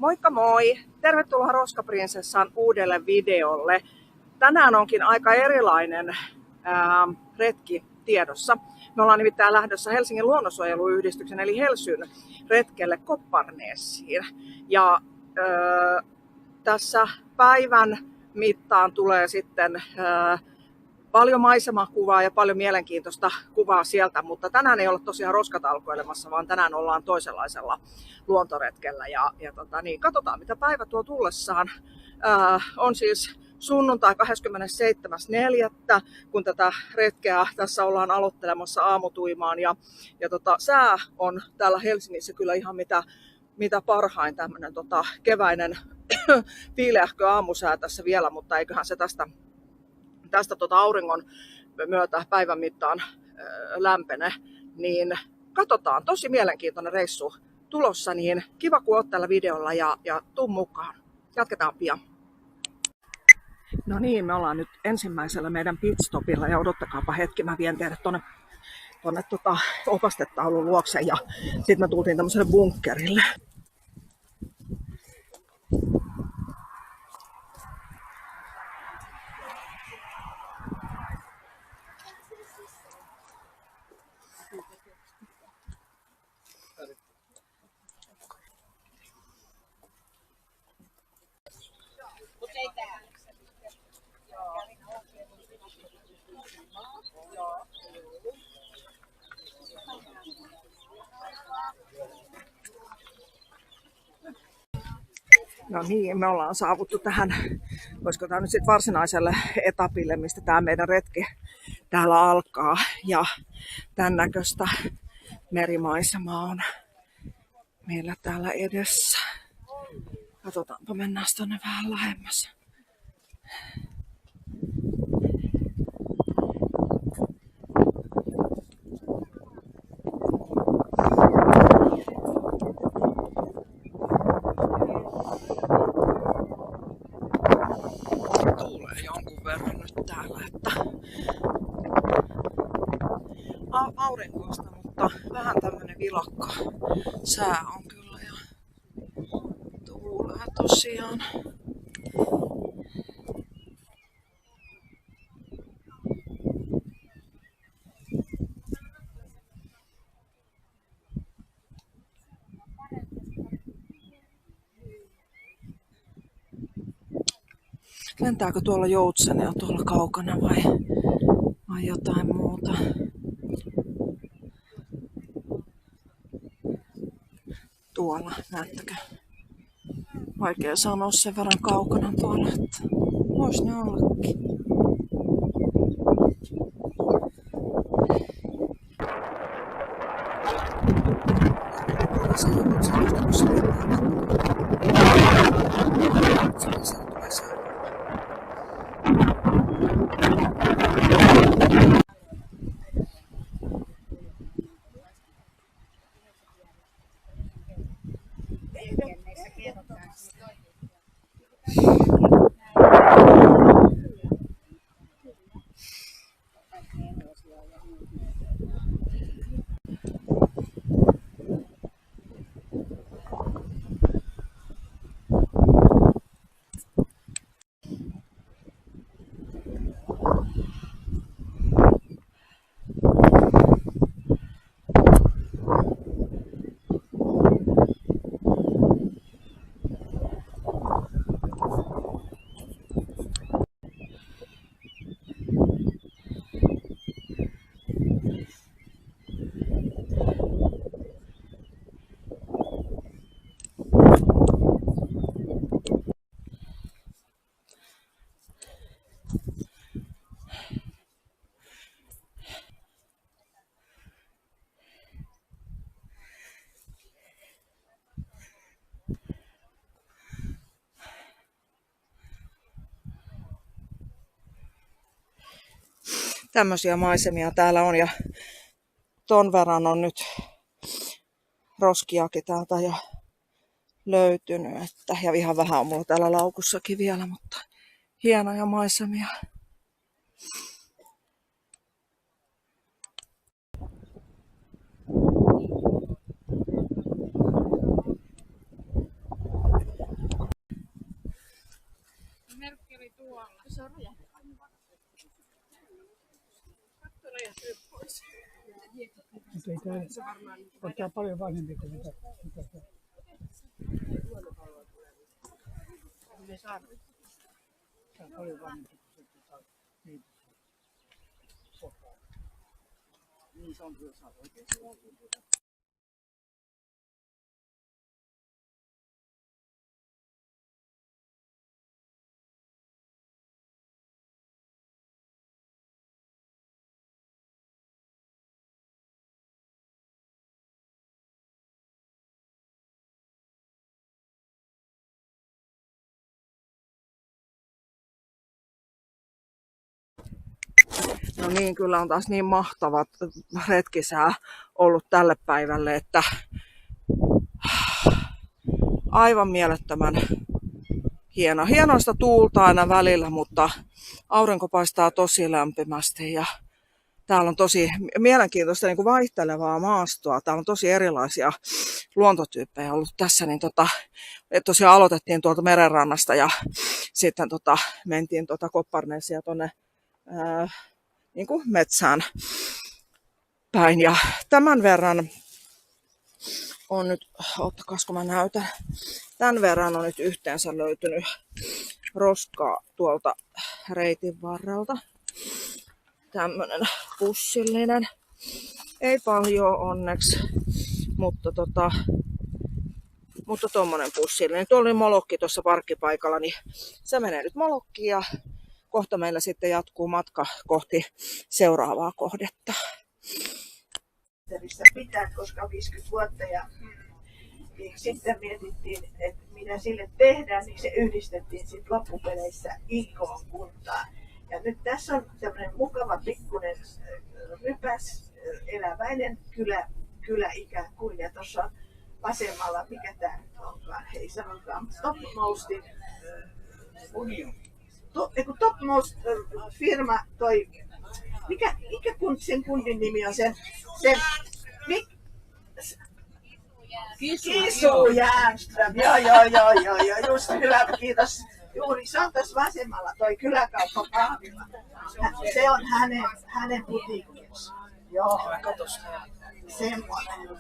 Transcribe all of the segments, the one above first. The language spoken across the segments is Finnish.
Moikka moi! Tervetuloa Roskaprinsessan uudelle videolle. Tänään onkin aika erilainen retki tiedossa. Me ollaan nimittäin lähdössä Helsingin luonnonsuojeluyhdistyksen eli Helsyn retkelle Kopparnäsiin. Ja tässä päivän mittaan tulee sitten paljon maisemakuvaa ja paljon mielenkiintoista kuvaa sieltä, mutta tänään ei olla tosiaan roskatalkoilemassa, vaan tänään ollaan toisenlaisella luontoretkellä. Katsotaan mitä päivä tuo tullessaan. On siis sunnuntai 27.4. kun tätä retkeä tässä ollaan aloittelemassa aamutuimaan. Sää on täällä Helsingissä kyllä ihan mitä parhain, tämmöinen keväinen viileähkö aamusää tässä vielä, mutta eiköhän se tästä auringon myötä päivän mittaan lämpene, niin katsotaan. Tosi mielenkiintoinen reissu tulossa, niin kiva kun oot tällä videolla ja tuu mukaan. Jatketaan pian. No niin, me ollaan nyt ensimmäisellä meidän pitstopilla ja odottakaapa hetki, mä vien teidät tonne opastetaulun luokse ja sitten me tultiin tämmöiselle bunkkerille. No niin, me ollaan saavuttu tähän, voisiko tämä nyt sitten varsinaiselle etapille, mistä tämä meidän retki täällä alkaa. Ja tämän näköistä merimaisemaa on meillä täällä edessä. Katsotaanpa, mennään tuonne vähän lähemmäs. Tuulee jonkun verran nyt täällä, että aurinkoista, mutta vähän tämmönen vilakka sää on kyllä ja tuulee tosiaan. Lentääkö tuolla joutsenia tuolla kaukana vai jotain muuta? Tuolla, näettekö? Vaikea sanoa sen verran kaukana tuolla, että vois ne ollakin. Tämmöisiä maisemia täällä on ja ton verran on nyt roskiakin täältä jo löytynyt. Ja ihan vähän on mulla täällä laukussakin vielä, mutta hienoja maisemia. Merkki oli tuolla. Se on räjähtänyt. Mutta ei tämä on paljon vanhempi kuin mitä se. Tämä on paljon vanhempi kuin se sotaa. Niin se on kyllä saa oikeasti. No niin, kyllä on taas niin mahtavat retkisää ollut tälle päivälle, että aivan mielettömän hieno. Hienoista tuulta aina välillä, mutta aurinko paistaa tosi lämpimästi ja täällä on tosi mielenkiintoista niin kuin vaihtelevaa maastoa. Täällä on tosi erilaisia luontotyyppejä ollut tässä. Niin tosiaan aloitettiin tuolta merenrannasta ja sitten mentiin Kopparnesia tuonne niin kuin metsään päin. Ja tämän verran on nyt, ottakaas kun mä näytän, tämän verran on nyt yhteensä löytynyt roskaa tuolta reitin varrelta. Tämmönen pussillinen. Ei paljon onneksi, mutta tommonen pussillinen. Tuolla oli molokki tuossa parkkipaikalla, niin se menee nyt molokkiin ja kohta meillä sitten jatkuu matka kohti seuraavaa kohdetta. Pitää, koska 50 vuotta ja sitten mietittiin, että mitä sille tehdään, niin se yhdistettiin sitten loppupeleissä Inkoon kuntaan. Ja nyt tässä on tämmöinen mukava pikkuinen rypäs, eläväinen kylä ikään kuin. Ja tuossa on vasemmalla, mikä tämä nyt onkaan, hei sanotaan, Topmostin Topmost firma toi, mikä sen kundin nimi on sen Kisu Järnström, joo, just hyvä, kiitos. Juuri, se on tässä vasemmalla, toi kyläkauppa kahvila. Se on hänen putiikkinsa. Joo, katos. Semmoinen.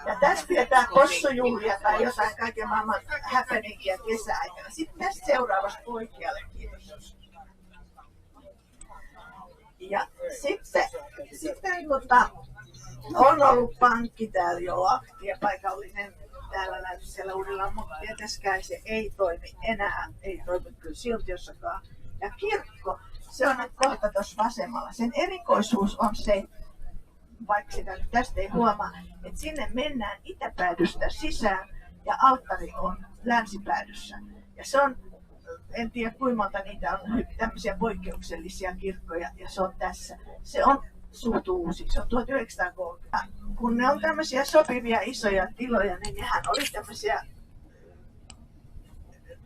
Ja tässä pidetään kossujuhlia tai jotain kaiken maailman happeningia kesäaikana. Sitten tästä seuraavasta oikealle, kiitos. Ja sitten on ollut pankki täällä jo Aktia, paikallinen täällä siellä Uudella, mutta tietenkään se ei toimi enää, ei toimi kyllä Siuntiossakaan. Ja kirkko, se on nyt kohta tuossa vasemmalla. Sen erikoisuus on se, vaikka sitä nyt tästä ei huomaa, että sinne mennään itäpäädystä sisään ja alttari on länsipäädyssä. Ja se on, en tiedä kuinka monta niitä on tämmöisiä poikkeuksellisia kirkkoja ja se on tässä. Se on suht uusi, se on 1930. Kun ne on tämmöisiä sopivia isoja tiloja, niin nehän oli tämmöisiä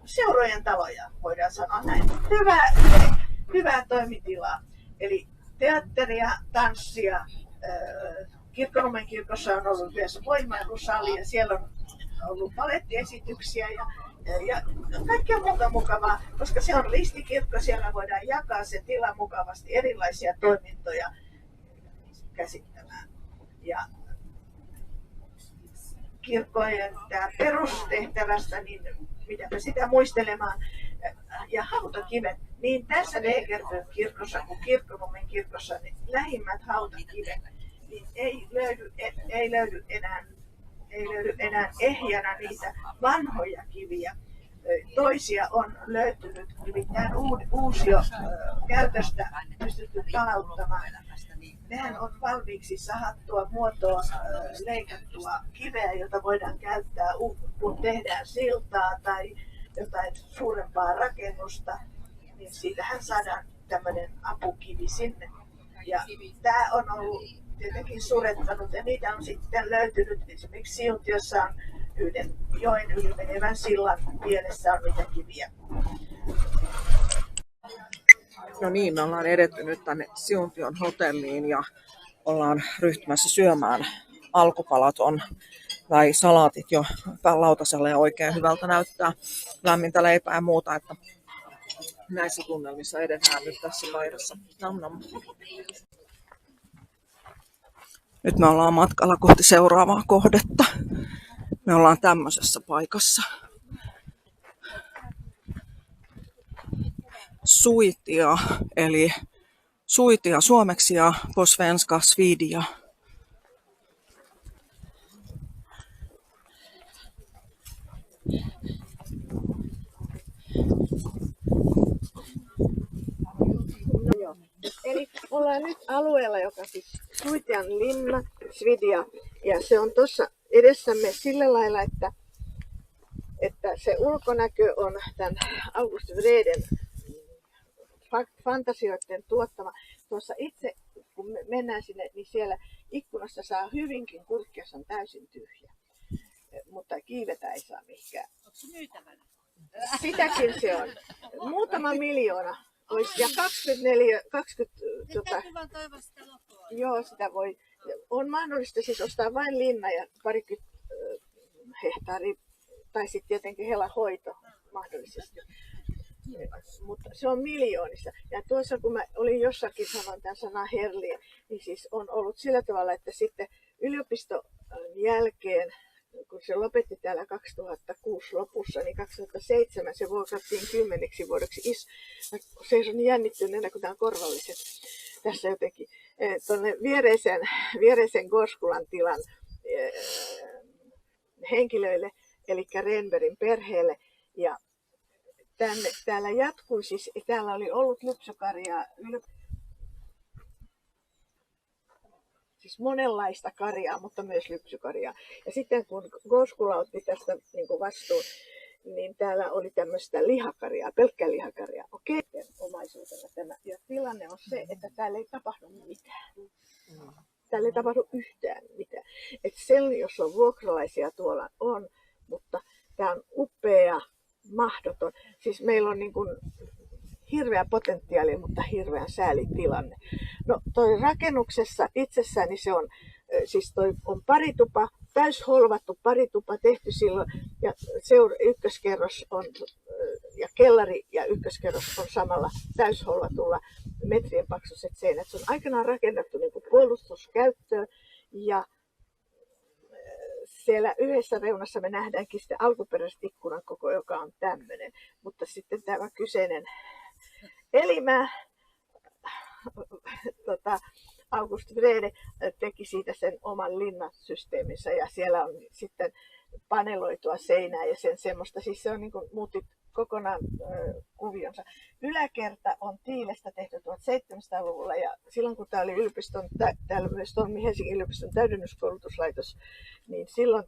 seurojen taloja, voidaan sanoa näin. Hyvää toimitilaa. Eli teatteria, tanssia. Kirkkonummen kirkossa on ollut myös voimailusali ja siellä on ollut balettiesityksiä ja kaikkea muuta mukavaa, koska se on ristikirkko, siellä voidaan jakaa se tila mukavasti erilaisia toimintoja käsittämään. Ja kirkkojen perustehtävästä, niin mitäpä sitä muistelemaan, ja hautakivet, niin tässä Degerfön kirkossa kuin Kirkkonummen kirkossa niin lähimmät hautakivet niin ei löydy enää ehjänä niitä vanhoja kiviä. Toisia on löytynyt, nimittäin uusio käytöstä pystytty palauttamaan. Nehän on valmiiksi sahattua muotoa leikattua kiveä, jota voidaan käyttää, kun tehdään siltaa tai jotain suurempaa rakennusta, niin siitähän saadaan tämmöinen apukivi sinne. Ja tämä on ollut tietenkin surettanut ja niitä on sitten löytynyt esimerkiksi Siuntiossa on yhden joen yli menevän sillan pielessä on niitä kiviä. No niin, me ollaan edetty nyt tänne Siuntion hotelliin ja ollaan ryhtymässä syömään. Alkupalat on, tai salaatit jo lautaselle ja oikein hyvältä näyttää, lämmintä leipää ja muuta. Että näissä tunnelmissa edetään nyt tässä paidassa. Nam nam. Nyt me ollaan matkalla kohti seuraavaa kohdetta. Me ollaan tämmöisessä paikassa. Suitia, eli suitia suomeksi ja på svenska svidia. Eli ollaan nyt alueella, joka siis Suitian linna, Svidia, ja se on tuossa edessämme sillä lailla, että se ulkonäkö on tämän August Wreden fantasioiden tuottama. Tuossa itse, kun mennään sinne, niin siellä ikkunassa saa hyvinkin kurkkia, se on täysin tyhjä. Mutta kiivetä ei saa mihinkään. Onko se myytävänä? Sitäkin se on. Muutama miljoona. Ja 20. Täytyy vaan toivoa sitä loppua. Joo, sitä voi. On mahdollista siis ostaa vain linna ja parikymmentä hehtaaria, tai sitten tietenkin helahoito mahdollisesti. Mutta se on miljoonissa. Ja tuossa kun mä olin jossakin sanon tämän sanan herliä, niin siis on ollut sillä tavalla, että sitten yliopiston jälkeen, kun se lopetti täällä 2006 lopussa, niin 2007 se vuokrattiin 10 vuodeksi. Seison jännittyneenä, kun tämä on korvalliset tässä jotenkin. Tuonne viereisen Gorskulan tilan henkilöille, eli Renbergin perheelle. Ja täällä jatkui siis, täällä oli ollut lypsykarjaa, siis monenlaista karjaa, mutta myös lypsykarjaa. Ja sitten kun Gorskula otti tästä niin vastuun, niin täällä oli tämmöistä lihakarjaa, pelkkää lihakarjaa. Okei, omaisuutena tämä. Ja tilanne on se, että täällä ei tapahdu mitään. Täällä ei tapahdu yhtään mitään. Et sen, jos on vuokralaisia tuolla on, mutta tämä on upea, mahdoton. Siis meillä on niin kuin hirveä potentiaali, mutta hirveän säälitilanne. No toi rakennuksessa itsessään, niin se on, siis toi on paritupa, täysholvattu paritupa tehty silloin, ja ykköskerros on, ja kellari ja ykköskerros on samalla täysholvatulla metrien paksuiset seinät. Se on aikanaan rakennettu niin kuin puolustuskäyttöön, ja siellä yhdessä reunassa me nähdäänkin sitten alkuperäiset ikkunan koko, joka on tämmöinen. Mutta sitten tämä kyseinen elimä, August Wrede teki siitä sen oman linnasysteeminsä ja siellä on sitten paneloitua seinää ja sen semmoista. Siis se on niin kuin muutti kokonaan kuvionsa. Yläkerta on tiilestä tehty 1700-luvulla ja silloin kun tämä oli täällä myös toimii Helsingin yliopiston täydennyskoulutuslaitos, niin silloin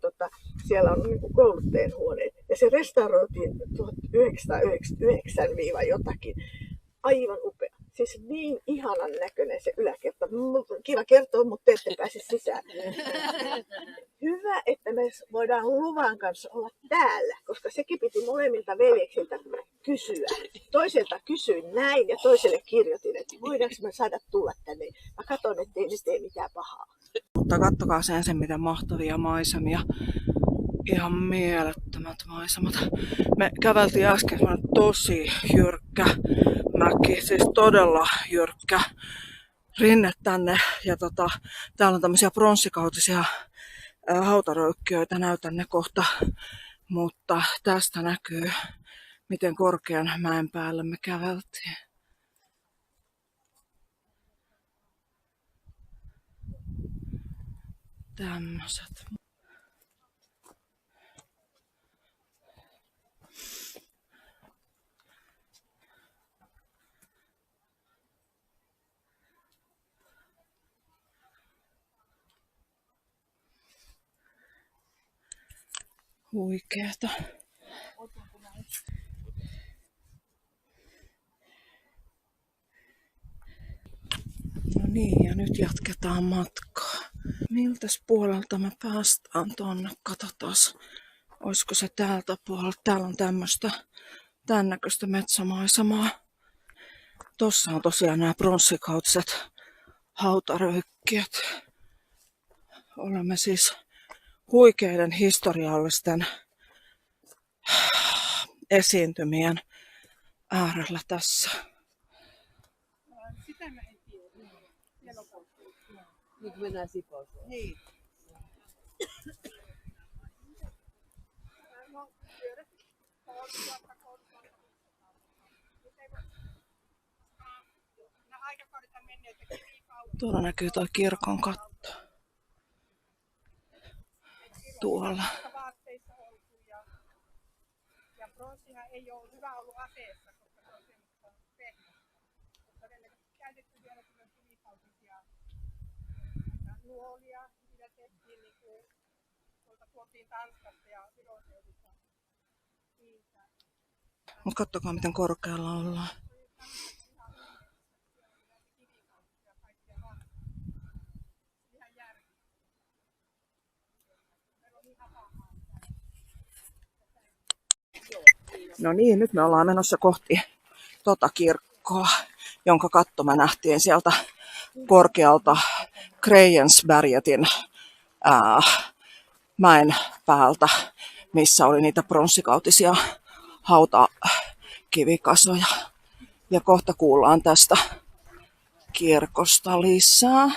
siellä on niin kuin kouluttajien huoneet ja se restauroitiin 1999-jotakin. Aivan upea. Siis niin ihanan näköinen se yläkerta. Kiva kertoa, mutta te ette pääse sisään. Hyvä, että me voidaan luvan kanssa olla täällä, koska sekin piti molemmilta veljeksiltä kysyä. Toiselta kysyin näin ja toiselle kirjoitin, että voidaanko me saada tulla tänne. Mä katson, ettei ne tee mitään pahaa. Mutta kattokaa sen miten mahtavia maisemia. Ihan mielettömät maisemat. Me käveltiin äsken tosi jyrkkä mäki, siis todella jyrkkä rinne tänne. Ja täällä on tämmöisiä pronssikautisia hautaröykkiöitä, näytän ne kohta. Mutta tästä näkyy, miten korkean mäen päälle me käveltiin. Tämmöiset. Huikeeta. No niin, ja nyt jatketaan matkaa. Miltäs puolelta me päästään tonne? Katsotaan, olisiko se täältä puolelta. Täällä on tämmöistä tämän näköistä metsämaisemaa. Tossa on tosiaan nämä pronssikautiset hautaröykkiöt. Olemme siis huikeiden historiallisten esiintymien äärellä tässä. Sitä mä en tiedä. Nyt mennään Sipooseen. Niin. Tuolla näkyy tuo kirkon katto. Tuolla. Ja pronssihan ei ole hyvä ollut aseessa, koska se on semmoista pehmoista. Todennäköisesti käytetty vielä kyllä kivipautisia nuolia, mitä tehtiin niin kuin tuotiin Tanskasta ja Viroseudista. Mutta katsokaa miten korkealla ollaan. No niin, nyt me ollaan menossa kohti tota kirkkoa, jonka katto me nähtiin sieltä korkealta Krejensbergetin mäen päältä, missä oli niitä pronssikautisia hautakivikasoja. Ja kohta kuullaan tästä kirkosta lisää.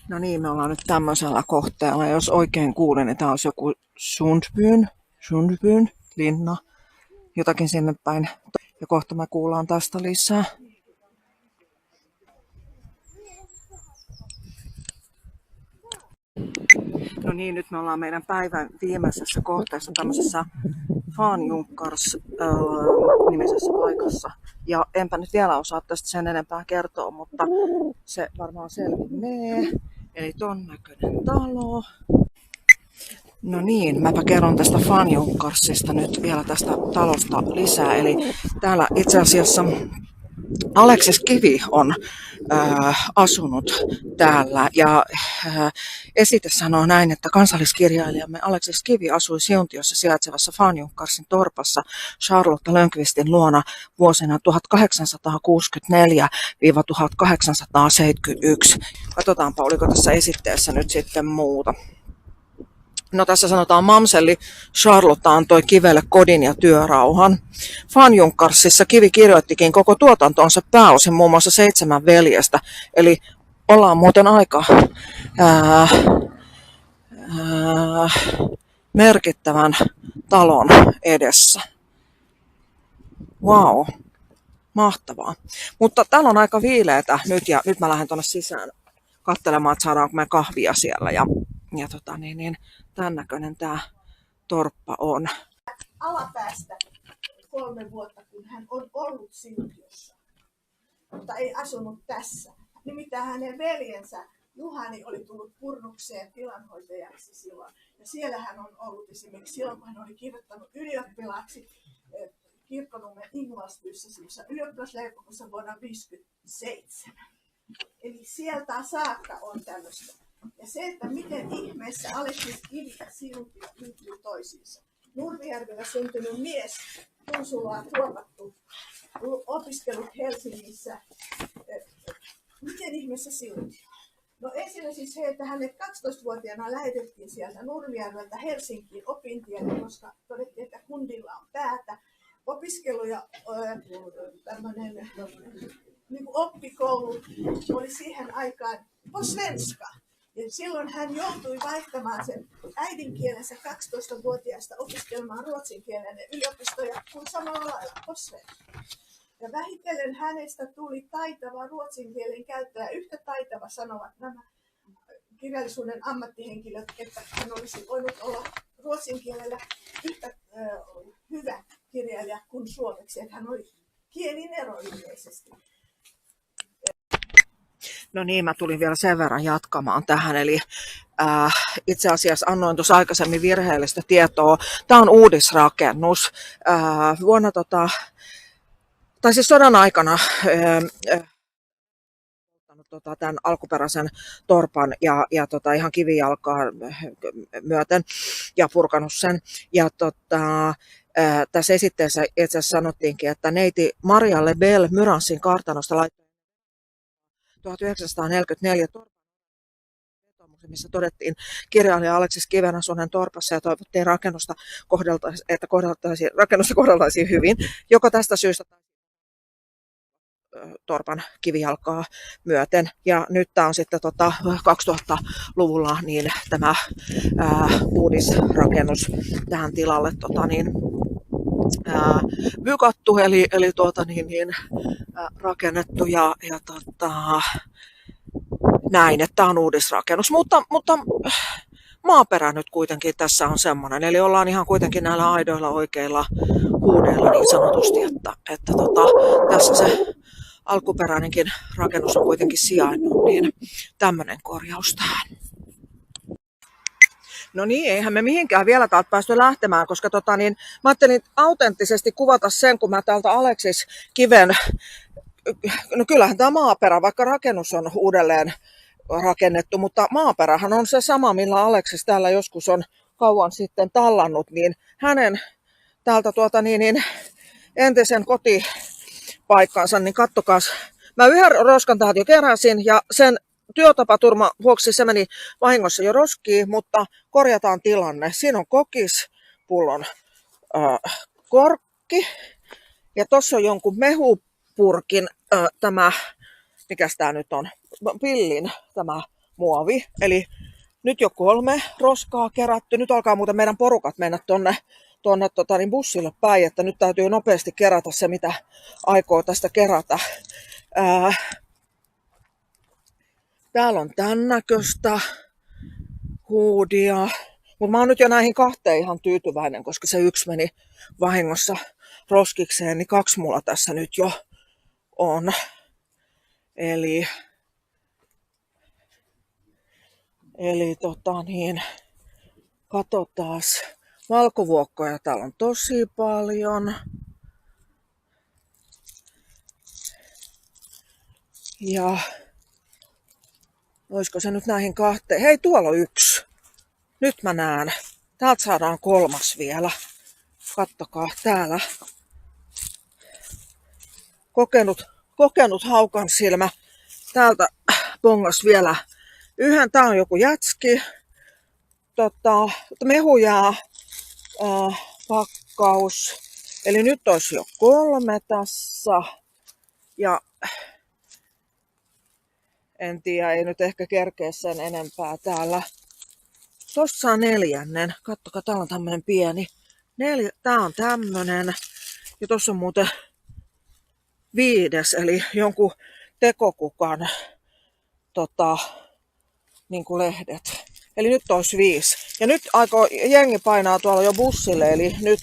No niin, me ollaan nyt tämmöisellä kohteella. Jos oikein kuulen, niin tämä olisi joku Sundbyn linna, jotakin sinne päin. Ja kohta me kuullaan tästä lisää. No niin, nyt me ollaan meidän päivän viimeisessä kohteessa tämmöisessä Fanjunkars-nimisessä paikassa. Ja enpä nyt vielä osaa tästä sen enempää kertoa, mutta se varmaan selvinnee. Eli ton näköinen talo. No niin, mäpä kerron tästä Fanjunkarsista nyt vielä tästä talosta lisää. Eli täällä itse asiassa Aleksis Kivi on asunut täällä ja esite sanoo näin, että kansalliskirjailijamme Aleksis Kivi asui Siuntiossa sijaitsevassa Fanjunkarsin torpassa Charlotte Lönnqvistin luona vuosina 1864-1871. Katsotaanpa, oliko tässä esitteessä nyt sitten muuta. No tässä sanotaan, mamselli Charlotte antoi Kivelle kodin ja työrauhan. Fanjunkarsissa Kivi kirjoittikin koko tuotantonsa pääosin muun muassa 7 veljestä. Eli ollaan muuten aika merkittävän talon edessä. Wow, mahtavaa. Mutta täällä on aika viileätä nyt ja nyt mä lähden tuonne sisään katselemaan, että saadaanko me kahvia siellä. Ja tämän näköinen tämä torppa on. Alapäästä 3 vuotta, kun hän on ollut Siuntiossa, mutta ei asunut tässä. Nimittäin hänen veljensä Juhani oli tullut Purnukseen tilanhoitajaksi silloin. Ja siellä hän on ollut esimerkiksi silloin, kun hän oli kirjoittanut ylioppilaaksi Kirkkonummen Ingvaldsbyssä ylioppilasleipokossa vuonna 1957. Eli sieltä saakka on tämmöistä. Ja se, että miten ihmeessä Aleksis Kivi ja Siuntio liittyy toisiinsa. Nurmijärvellä syntynyt mies, Tuusulaa tuopattu, opiskellut Helsingissä. Miten ihmeessä Siuntio? No ensin siis se, että hänet 12-vuotiaana lähetettiin sieltä Nurmijärveltä Helsinkiin opintielle, koska todettiin, että kundilla on päätä. Opiskelu ja tämmöinen niin kuin oppikoulu oli siihen aikaan på svenska. Ja silloin hän joutui vaihtamaan sen äidinkielensä 12-vuotiaasta opiskelemaan ruotsinkielinen yliopistoja kuin samalla lailla på svenska. Ja vähitellen hänestä tuli taitava ruotsin kielen käyttäjä, yhtä taitava sanovat nämä kirjallisuuden ammattihenkilöt, että hän olisi voinut olla ruotsin kielellä yhtä hyvä kirjailija kuin suomeksi, että hän oli kielin ero ilmeisesti. No niin, mä tulin vielä sen verran jatkamaan tähän, eli itse asiassa annoin tuossa aikaisemmin virheellistä tietoa. Tämä on uudisrakennus. Vuonna tai siis sodan aikana tämän alkuperäisen torpan ja ihan kivijalkaa myöten ja purkanut sen. Ja tässä esitteessä itse asiassa sanottiinkin, että neiti Maria Lebel Myranssin kartanosta laittoi 1944 torpan, missä todettiin kirjailija Aleksis Kivenasuonen torpassa ja toivottiin rakennusta kohdeltaisiin hyvin, joka tästä syystä torpan kivijalkaa myöten. Ja nyt tämä on sitten 2000-luvulla niin tämä uudisrakennus tähän tilalle mykattu, eli rakennettu ja näin, että tämä on uudisrakennus. Mutta maaperä nyt kuitenkin tässä on semmoinen, eli ollaan ihan kuitenkin näillä aidoilla oikeilla huudeilla niin sanotusti, että tässä se alkuperäinenkin rakennus on kuitenkin sijainnut, niin tämmöinen korjaus tähän. No niin, eihän me mihinkään vielä täältä päästy lähtemään, koska mä ajattelin autenttisesti kuvata sen, kun mä täältä Aleksis Kiven, no kyllähän tämä maaperä, vaikka rakennus on uudelleen rakennettu, mutta maaperähän on se sama, millä Aleksis täällä joskus on kauan sitten tallannut, niin hänen täältä entisen kotipaikkansa, niin kattokaas, mä yhden roskan täältä jo keräsin ja sen työtapaturma vuoksi se meni vahingossa jo roskiin, mutta korjataan tilanne. Siinä on kokispullon korkki ja tuossa on jonkun mehupurkin tämä, mikäs tää nyt on, pillin tämä muovi. Eli nyt jo 3 roskaa kerätty. Nyt alkaa muuten meidän porukat mennä tuonne bussille päin, että nyt täytyy nopeasti kerätä se, mitä aikoo tästä kerätä. Täällä on tämän näköistä huudia, mutta mä oon nyt jo näihin 2 ihan tyytyväinen, koska se 1 meni vahingossa roskikseen, niin 2 mulla tässä nyt jo on. Eli katsotaas. Valkovuokkoja täällä on tosi paljon. Ja olisiko se nyt näihin 2? Hei, tuolla on 1. Nyt mä näen. Täältä saadaan 3 vielä. Kattokaa täällä. Kokenut haukan silmä. Täältä pongas vielä 1. Tää on joku jätski. Mehujää pakkaus. Eli nyt olisi jo 3 tässä. Ja en tiedä, ei nyt ehkä kerkeä sen enempää täällä. Tossa on 4. Kattokaa, täällä on tämmönen pieni. 4. Tää on tämmönen. Ja tossa on muuten 5. Eli jonkun tekokukan niin kuin lehdet. Eli nyt olisi 5. Ja nyt aikoo jengi painaa tuolla jo bussille, eli nyt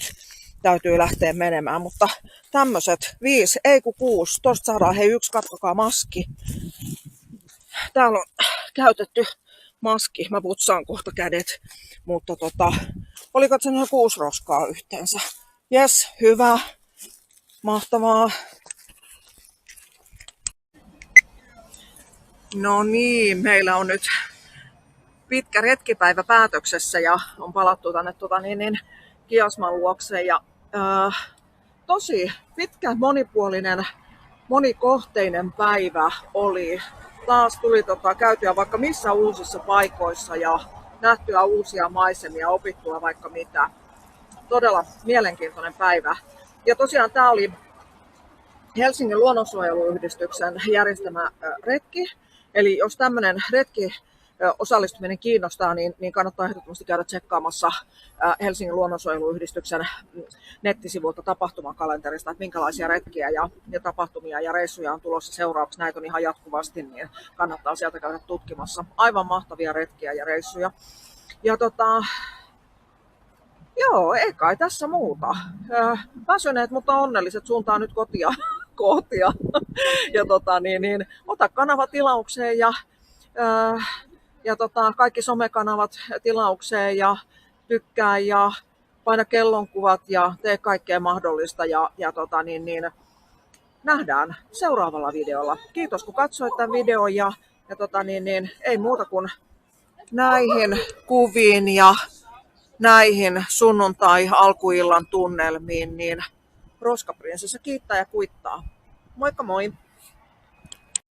täytyy lähteä menemään. Mutta tämmöiset 5, ei kun 6. Tosta saadaan, hei 1, katsokaa maski. Täällä on käytetty maski. Mä putsaan kohta kädet. Mutta oliko se noin 6 roskaa yhteensä? Jes, hyvä. Mahtavaa. No niin, meillä on nyt pitkä retkipäivä päätöksessä ja on palattu tänne Kiasman luokse. Ja, tosi pitkä, monipuolinen, monikohteinen päivä oli. Taas tuli käytyä vaikka missä uusissa paikoissa ja nähtyä uusia maisemia, opittua vaikka mitä. Todella mielenkiintoinen päivä. Ja tosiaan tämä oli Helsingin luonnonsuojeluyhdistyksen järjestämä retki. Eli jos tämmöinen retki osallistuminen kiinnostaa, niin kannattaa ehdottomasti käydä tsekkaamassa Helsingin luonnonsuojeluyhdistyksen nettisivuilta tapahtumakalenterista, että minkälaisia retkiä ja tapahtumia ja reissuja on tulossa seuraavaksi. Näitä on ihan jatkuvasti, niin kannattaa sieltä käydä tutkimassa. Aivan mahtavia retkiä ja reissuja. Ja joo, ei kai tässä muuta. Väsyneet, mutta onnelliset suuntaan nyt kotia. koot ja ota kanava tilaukseen ja kaikki somekanavat tilaukseen ja tykkää ja paina kellonkuvat ja tee kaikkea mahdollista ja nähdään seuraavalla videolla. Kiitos kun katsoit tämän videon ja ei muuta kuin näihin kuviin ja näihin sunnuntai-alkuillan tunnelmiin, niin Roskaprinsessa kiittää ja kuittaa. Moikka moi!